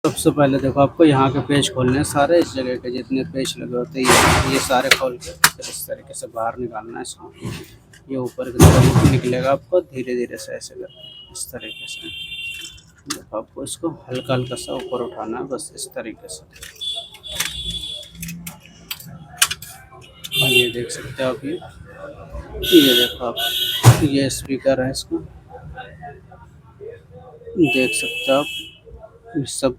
सबसे पहले देखो आपको यहाँ के पेज खोलने हैं सारे, इस जगह के जितने पेज लगे होते हैं ये सारे खोल के फिर इस तरीके से बाहर निकालना है इसको। ये ऊपर की तरफ निकलेगा आपको धीरे धीरे से ऐसे करके इस तरीके से। देखो आपको इसको हल्का हल्का सा ऊपर उठाना है बस इस तरीके से। ये देख सकते हो आप, ये देखो आप, ये स्पीकर है इसका, देख सकते हो आप। ये सब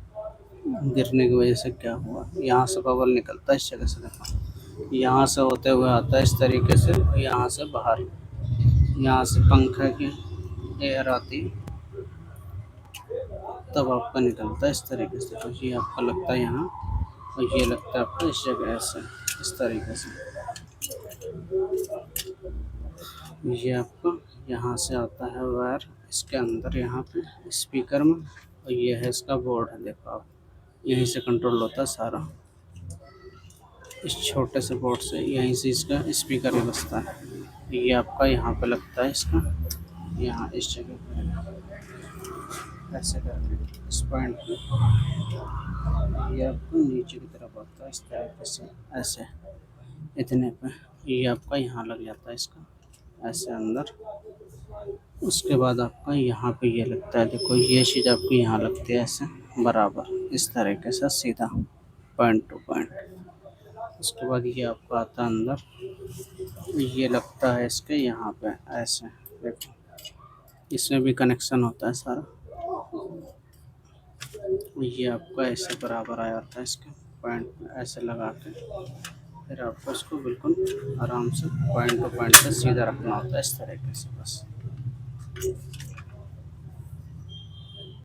गिरने की वजह से क्या हुआ, यहाँ से बबल निकलता है इस जगह से। देखो यहाँ से होते हुए आता है इस तरीके से, यहाँ से बाहर, यहाँ से पंखा की एयर आती तब आपका निकलता है इस तरीके से। तो ये आपका लगता है यहाँ, और ये लगता है आपका इस जगह से इस तरीके से। ये आपका यहाँ से आता है वायर इसके अंदर यहाँ पे स्पीकर में, और ये है इसका बोर्ड है। देखो आप, यहीं से कंट्रोल होता है सारा, इस छोटे से बोर्ड से यहीं से इसका स्पीकर भी बजता है। ये आपका यहाँ पे लगता है इसका, यहाँ इस जगह पे ऐसे करके इस पॉइंट पे। ये आपका नीचे की तरफ आता है इस तरीके से ऐसे, इतने पे ये आपका यहाँ लग जाता है इसका ऐसे अंदर। उसके बाद आपका यहाँ पे ये लगता है, देखो ये चीज़ आपकी यहाँ लगती है ऐसे बराबर इस तरीके से सीधा पॉइंट टू पॉइंट। उसके बाद ये आपका आता है अंदर, ये लगता है इसके यहाँ पे ऐसे। देखो इसमें भी कनेक्शन होता है सारा, ये आपका ऐसे बराबर आ जाता है इसके पॉइंट ऐसे लगा के। फिर आपको इसको बिल्कुल आराम से पॉइंट टू पॉइंट पे सीधा रखना होता है इस तरीके से बस।